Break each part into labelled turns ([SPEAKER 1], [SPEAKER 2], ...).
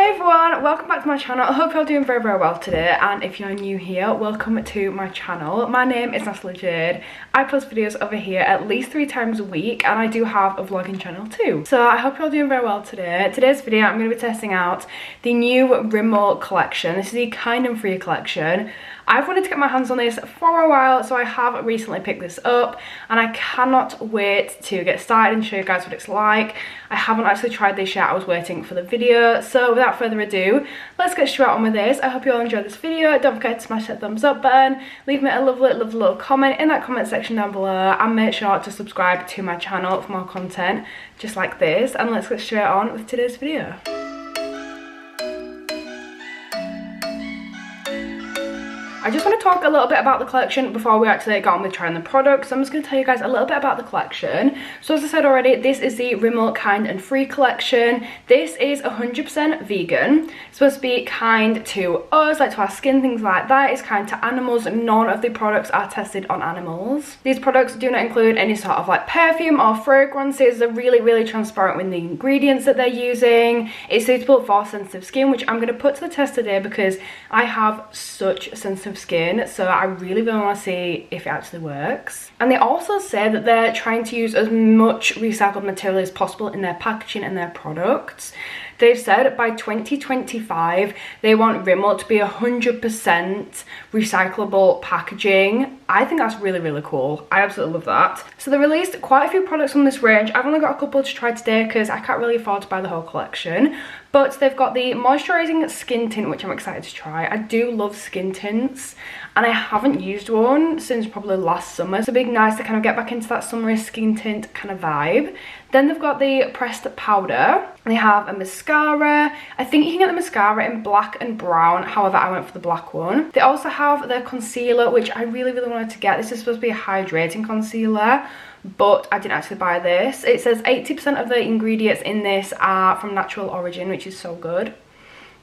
[SPEAKER 1] Hey everyone, welcome back to my channel. I hope you're doing very well today, and if you're new here, welcome to my channel. My name is Natalie Jade. I post videos over here at least 3 times a week, and I do have a vlogging channel too. So I hope you're doing very well today. Today's video I'm going to be testing out the new Rimmel collection. This is the Kind and Free collection. I've wanted to get my hands on this for a while, so I have recently picked this up and I cannot wait to get started and show you guys what it's like. I haven't actually tried this yet, I was waiting for the video. So without further ado, let's get straight on with this. I hope you all enjoyed this video. Don't forget to smash that thumbs up button, leave me a lovely little comment in that comment section down below, and make sure to subscribe to my channel for more content just like this. And let's get straight on with today's video. I just want to talk a little bit about the collection before we actually get on with trying the products. So I'm just going to tell you guys a little bit about the collection. So as I said already, this is the Rimmel Kind and Free collection. This is 100% vegan. It's supposed to be kind to us, like to our skin, things like that. It's kind to animals. None of the products are tested on animals. These products do not include any sort of like perfume or fragrances. They're really transparent with the ingredients that they're using. It's suitable for sensitive skin, which I'm going to put to the test today because I have such sensitive skin, so I really want to see if it actually works. And they also say that they're trying to use as much recycled material as possible in their packaging and their products. They've said by 2025 they want Rimmel to be 100% recyclable packaging. I think that's really cool. I absolutely love that. So they released quite a few products from this range. I've only got a couple to try today because I can't really afford to buy the whole collection. But they've got the moisturising skin tint, which I'm excited to try. I do love skin tints, and I haven't used one since probably last summer. So it'd be nice to kind of get back into that summery skin tint kind of vibe. Then they've got the pressed powder. They have a mascara. I think you can get the mascara in black and brown. However, I went for the black one. They also have their concealer, which I really wanted to get. This is supposed to be a hydrating concealer, but I didn't actually buy this. It says 80% of the ingredients in this are from natural origin, which is so good.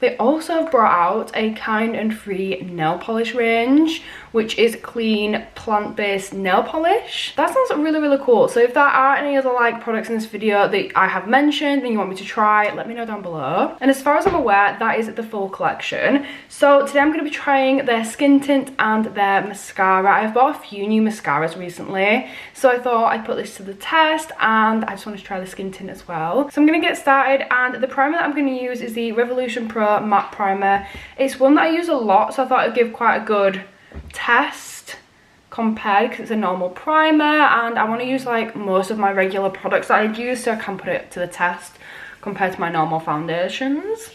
[SPEAKER 1] They also have brought out a Kind and Free nail polish range, which is clean plant-based nail polish. That sounds really cool. So if there are any other like products in this video that I have mentioned and you want me to try, let me know down below. And as far as I'm aware, that is the full collection. So today I'm going to be trying their skin tint and their mascara. I've bought a few new mascaras recently, so I thought I'd put this to the test, and I just want to try the skin tint as well. So I'm going to get started, and the primer that I'm going to use is the Revolution Pro Matte Primer. It's one that I use a lot, so I thought it would give quite a good test compared, because it's a normal primer and I want to use like most of my regular products that I'd use, so I can put it to the test compared to my normal foundations.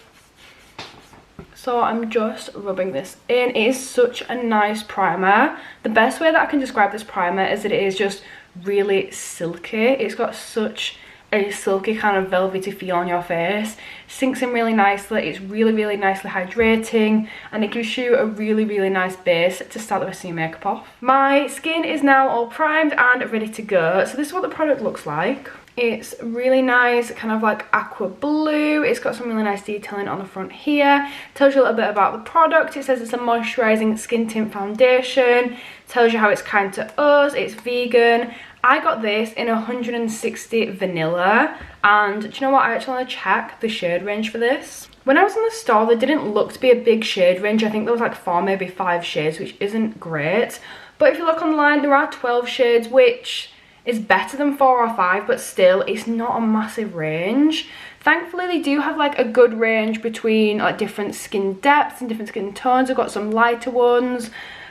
[SPEAKER 1] So I'm just rubbing this in. It is such a nice primer. The best way that I can describe this primer is that it is just really silky. It's got such a silky kind of velvety feel on your face. Sinks in really nicely. It's really nicely hydrating, and it gives you a really nice base to start the rest of your makeup off. My skin is now all primed and ready to go. So this is what the product looks like. It's really nice, kind of like aqua blue. It's got some really nice detailing on the front here. Tells you a little bit about the product. It says it's a moisturising skin tint foundation. Tells you how it's kind to us. It's vegan. I got this in 160 vanilla, and do you know what? I actually want to check the shade range for this. When I was in the store, there didn't look to be a big shade range. I think there was like 4, maybe 5 shades, which isn't great. But if you look online, there are 12 shades, which is better than 4 or 5, but still, it's not a massive range. Thankfully, they do have like a good range between like different skin depths and different skin tones. They've got some lighter ones.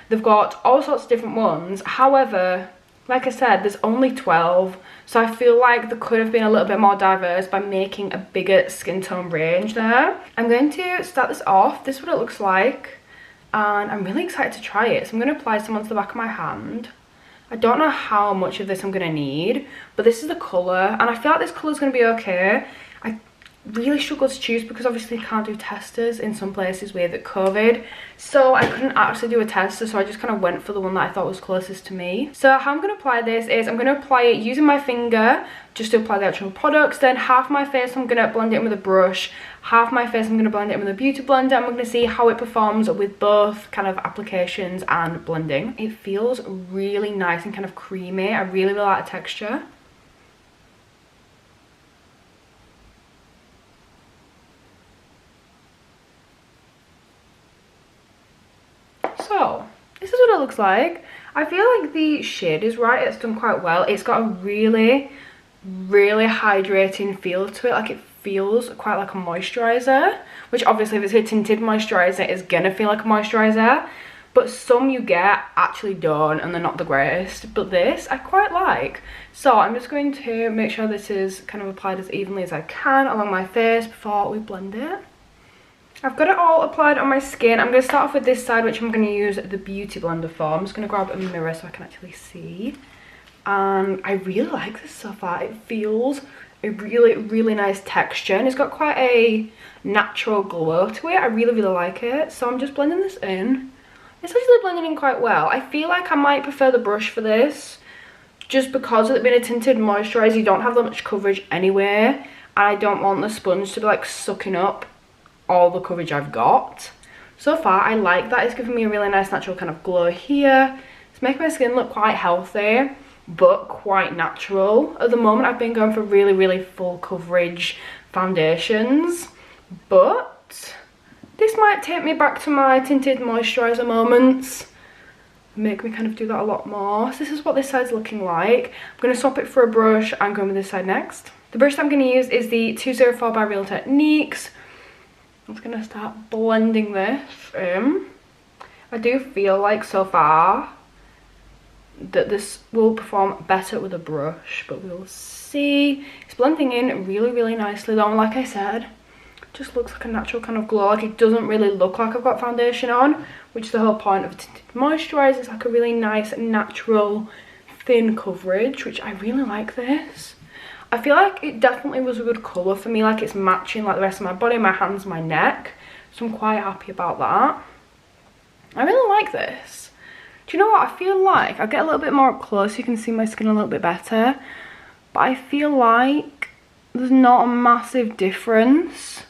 [SPEAKER 1] They've got all sorts of different ones. However, like I said, there's only 12, so I feel like there could have been a little bit more diverse by making a bigger skin tone range there. I'm going to start this off. This is what it looks like, and I'm really excited to try it. So I'm going to apply some onto the back of my hand. I don't know how much of this I'm going to need, but this is the colour, and I feel like this colour is going to be okay. I really struggle to choose because obviously you can't do testers in some places with COVID, so I couldn't actually do a tester, so I just kind of went for the one that I thought was closest to me. So how I'm going to apply this is I'm going to apply it using my finger just to apply the actual products. Then half my face I'm going to blend it in with a brush, half my face I'm going to blend it in with a beauty blender, and we're going to see how it performs with both kind of applications and blending. It feels really nice and kind of creamy. I really like the texture. looks like. I feel like the shade is right. It's done quite well. It's got a really hydrating feel to it. Like it feels quite like a moisturizer, which obviously if it's a tinted moisturizer, it's gonna feel like a moisturizer. But some you get actually don't, and they're not the greatest. But this I quite like. So I'm just going to make sure this is kind of applied as evenly as I can along my face before we blend it. I've got it all applied on my skin. I'm going to start off with this side, which I'm going to use the beauty blender for. I'm just going to grab a mirror so I can actually see. And I really like this so far. It feels a really nice texture, and it's got quite a natural glow to it. I really like it. So I'm just blending this in. It's actually blending in quite well. I feel like I might prefer the brush for this, just because of it being a tinted moisturizer, you don't have that much coverage anyway, and I don't want the sponge to be like sucking up all the coverage I've got. So far I like that. It's giving me a really nice natural kind of glow here. It's making my skin look quite healthy but quite natural. At the moment I've been going for really full coverage foundations, but this might take me back to my tinted moisturizer moments, make me kind of do that a lot more. So this is what this side's looking like. I'm going to swap it for a brush and go with this side next. The brush that I'm going to use is the 204 by Real Techniques. I'm just going to start blending this in. I do feel like so far that this will perform better with a brush, but we'll see. It's blending in really nicely though, and like I said, just looks like a natural kind of glow. Like it doesn't really look like I've got foundation on, which is the whole point of a tinted moisturizer. It's like a really nice natural thin coverage, which I really like this. I feel like it definitely was a good colour for me, like it's matching like the rest of my body, my hands, my neck, so I'm quite happy about that. I really like this. Do you know what I feel like? I'll get a little bit more up close so you can see my skin a little bit better, but I feel like there's not a massive difference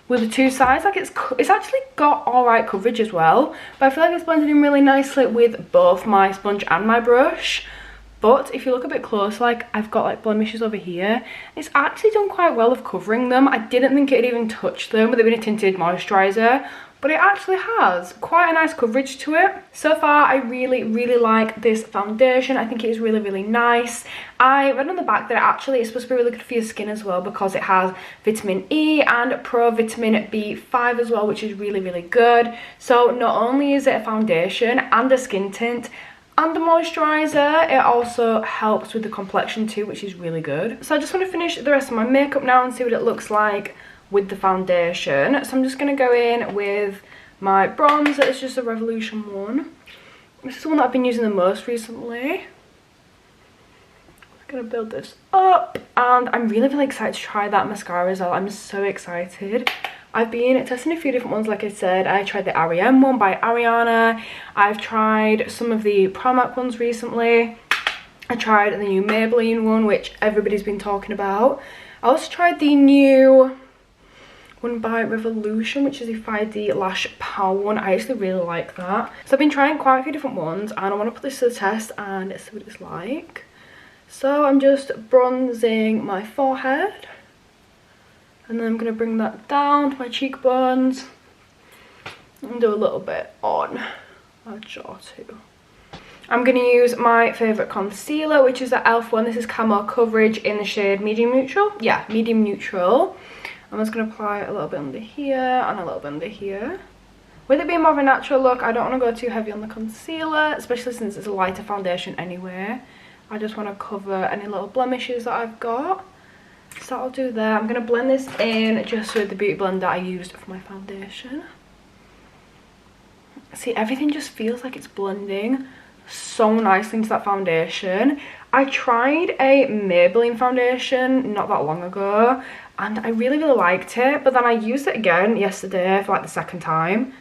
[SPEAKER 1] with the two sides. Like it's actually got alright coverage as well, but I feel like it's blended in really nicely with both my sponge and my brush. But if you look a bit close, like I've got like blemishes over here, it's actually done quite well of covering them. I didn't think it'd even touch them with it being a tinted moisturizer, but it actually has quite a nice coverage to it. So far I really like this foundation. I think it is really nice. I read on the back that actually it's supposed to be really good for your skin as well, because it has vitamin E and pro vitamin B5 as well, which is really good. So not only is it a foundation and a skin tint and a moisturizer, it also helps with the complexion too, which is really good. So I just want to finish the rest of my makeup now and see what it looks like with the foundation. So I'm just going to go in with my bronzer. It's just a Revolution one. This is the one that I've been using the most recently. I'm going to build this up, and I'm really excited to try that mascara as well. I'm so excited. I've been testing a few different ones, like I said. I tried the R.E.M. one by Ariana. I've tried some of the Primark ones recently. I tried the new Maybelline one, which everybody's been talking about. I also tried the new one by Revolution, which is the 5D Lash Power one. I actually really like that. So I've been trying quite a few different ones, and I want to put this to the test and see what it's like. So I'm just bronzing my forehead, and then I'm going to bring that down to my cheekbones and do a little bit on my jaw too. I'm going to use my favourite concealer, which is the e.l.f. one. This is Camo Coverage in the shade Medium Neutral. Yeah, Medium Neutral. I'm just going to apply a little bit under here and a little bit under here. With it being more of a natural look, I don't want to go too heavy on the concealer, especially since it's a lighter foundation anyway. I just want to cover any little blemishes that I've got. So I'll do that. I'm going to blend this in just with the beauty blender I used for my foundation. See, everything just feels like it's blending so nicely into that foundation. I tried a Maybelline foundation not that long ago, and I really liked it, but then I used it again yesterday for like the second time,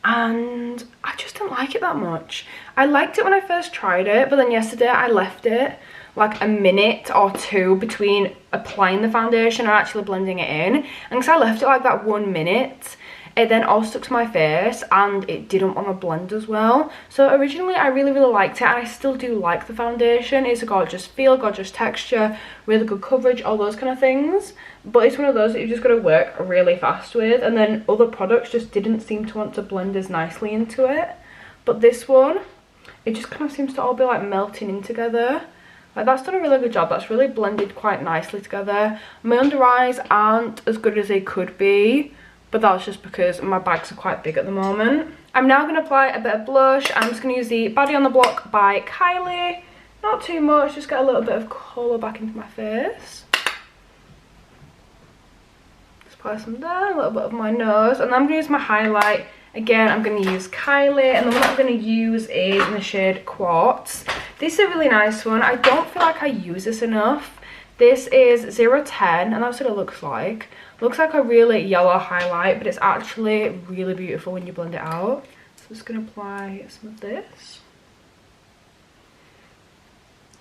[SPEAKER 1] and I just didn't like it that much. I liked it when I first tried it, but then yesterday I left it like a minute or two between applying the foundation and actually blending it in, and because I left it like that 1 minute, it then all stuck to my face and it didn't want to blend as well. So originally I really liked it, and I still do like the foundation. It's a gorgeous feel, gorgeous texture, really good coverage, all those kind of things, but it's one of those that you've just got to work really fast with, and then other products just didn't seem to want to blend as nicely into it. but this one, it just kind of seems to all be like melting in together. Like, that's done a really good job. That's really blended quite nicely together. My under eyes aren't as good as they could be, but that's just because my bags are quite big at the moment. I'm now going to apply a bit of blush. I'm just going to use the Baddie on the Block by Kylie. Not too much, just get a little bit of colour back into my face. Just apply some there, a little bit of my nose, and then I'm going to use my highlight. Again, I'm going to use Kylie, and the one that I'm going to use is in the shade Quartz. This is a really nice one. I don't feel like I use this enough. This is 010, and that's what it looks like. Looks like a really yellow highlight, but it's actually really beautiful when you blend it out. So I'm just going to apply some of this.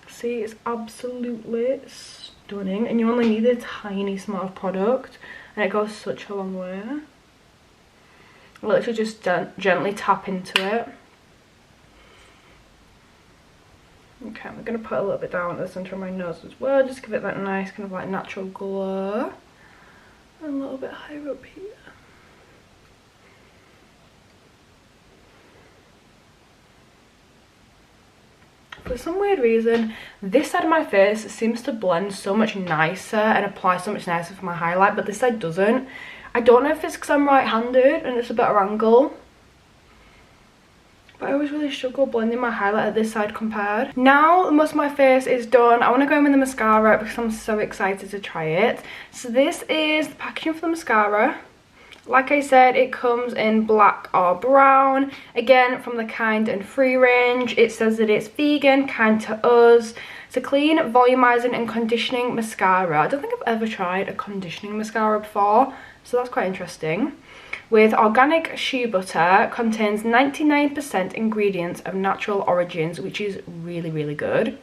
[SPEAKER 1] See, it's absolutely stunning, and you only need a tiny amount of product, and it goes such a long way. I'll literally just gently tap into it. Okay, I'm going to put a little bit down at the centre of my nose as well, just give it that nice kind of like natural glow. And a little bit higher up here. For some weird reason, this side of my face seems to blend so much nicer and apply so much nicer for my highlight, but this side doesn't. I don't know if it's because I'm right-handed and it's a better angle, but I always really struggle blending my highlight at this side compared. Now most of my face is done, I want to go in with the mascara because I'm so excited to try it. So this is the packaging for the mascara. Like I said, it comes in black or brown. Again, from the Kind and Free range. It says that it's vegan, kind to us. It's a clean, volumizing and conditioning mascara. I don't think I've ever tried a conditioning mascara before, so that's quite interesting. With organic shea butter, contains 99% ingredients of natural origins, which is really, really good.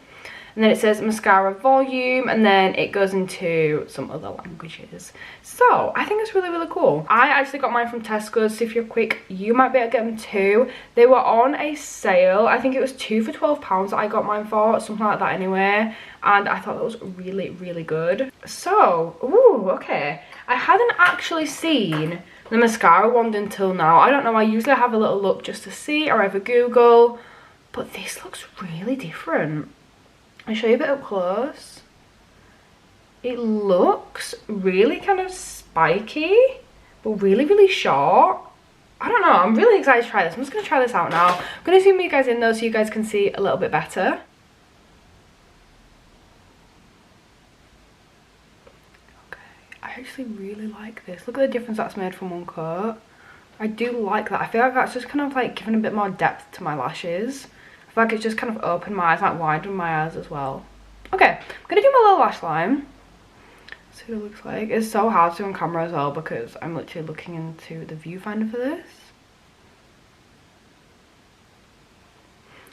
[SPEAKER 1] And then it says mascara volume, and then it goes into some other languages. So I think it's really, really cool. I actually got mine from Tesco's, so if you're quick, you might be able to get them too. They were on a sale. I think it was 2 for £12 that I got mine for, something like that anyway. And I thought that was really, really good. So, ooh, okay. I hadn't actually seen the mascara wand until now. I don't know, I usually have a little look just to see, or ever Google. But this looks really different. I'll show you a bit up close. It looks really kind of spiky, but really, really short. I don't know, I'm really excited to try this. I'm just going to try this out now. I'm going to zoom you guys in though so you guys can see a little bit better. Okay, I actually really like this. Look at the difference that's made from one coat. I do like that. I feel like that's just kind of like giving a bit more depth to my lashes. I feel like it's just kind of opened my eyes, like widened my eyes as well. Okay, I'm going to do my little lash line. See what it looks like. It's so hard to on camera as well because I'm literally looking into the viewfinder for this.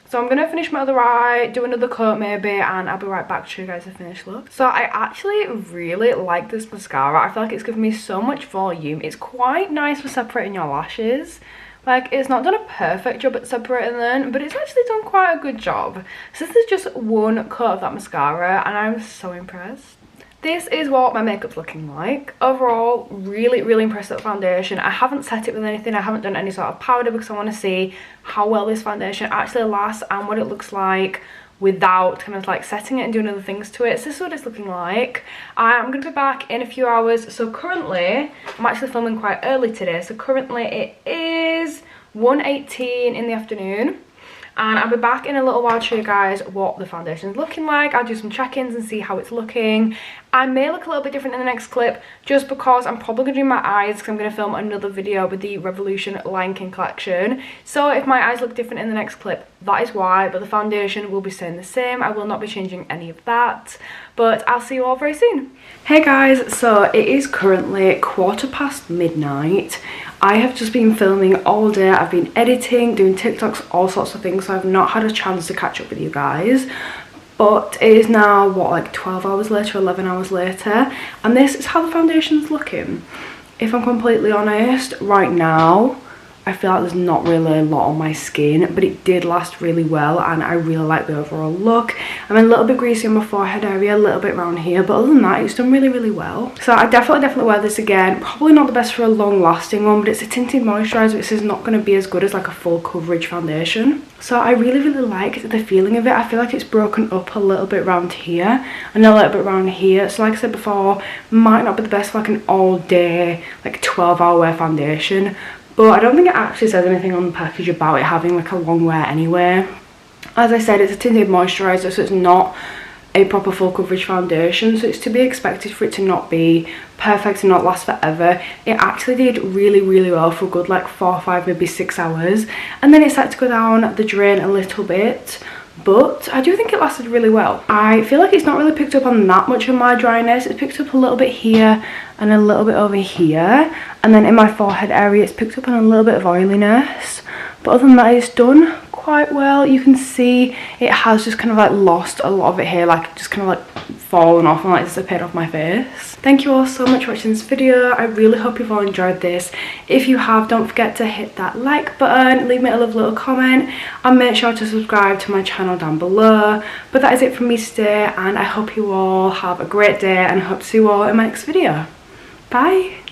[SPEAKER 1] So I'm going to finish my other eye, do another coat maybe, and I'll be right back to show you guys the finished look. So I actually really like this mascara. I feel like it's given me so much volume. It's quite nice for separating your lashes. Like, it's not done a perfect job at separating them, but it's actually done quite a good job. So this is just one coat of that mascara, and I'm so impressed. This is what my makeup's looking like. Overall, really, really impressed with the foundation. I haven't set it with anything. I haven't done any sort of powder because I want to see how well this foundation actually lasts and what it looks like without kind of like setting it and doing other things to it. So this is what it's looking like. I'm going to be back in a few hours. So currently, I'm actually filming quite early today. So currently it is 1:18 in the afternoon. And I'll be back in a little while to show you guys what the foundation is looking like. I'll do some check-ins and see how it's looking. I may look a little bit different in the next clip just because I'm probably going to do my eyes because I'm going to film another video with the Revolution Lion King collection. So if my eyes look different in the next clip, that is why. But the foundation will be staying the same. I will not be changing any of that. But I'll see you all very soon. Hey guys, so it is currently 1:15 midnight. I have just been filming all day. I've been editing, doing TikToks, all sorts of things, so I've not had a chance to catch up with you guys. But it is now, what, like 12 hours later, 11 hours later, and this is how the foundation's looking. If I'm completely honest, right now, I feel like there's not really a lot on my skin, but it did last really well and I really like the overall look. I'm a little bit greasy on my forehead area, a little bit around here, but other than that it's done really well. So I definitely wear this again. Probably not the best for a long lasting one, but it's a tinted moisturiser, which is not going to be as good as like a full coverage foundation. So I really like the feeling of it. I feel like it's broken up a little bit around here and a little bit around here. So like I said before, might not be the best for like an all day, like 12-hour wear foundation. But I don't think it actually says anything on the package about it having like a long wear anyway. As I said, it's a tinted moisturiser, so it's not a proper full coverage foundation, so it's to be expected for it to not be perfect and not last forever. It actually did really well for a good like 4 or 5, maybe 6 hours, and then it started to go down the drain a little bit, but I do think it lasted really well. I feel like it's not really picked up on that much of my dryness. It's picked up a little bit here and a little bit over here, and then in my forehead area it's picked up on a little bit of oiliness, but other than that it's done quite well. You can see it has just kind of like lost a lot of it here, like just kind of like fallen off and like disappeared off my face. Thank you all so much for watching this video. I really hope you've all enjoyed this. If you have, don't forget to hit that like button, leave me a lovely little comment, and make sure to subscribe to my channel down below. But that is it from me today, and I hope you all have a great day and hope to see you all in my next video. Bye.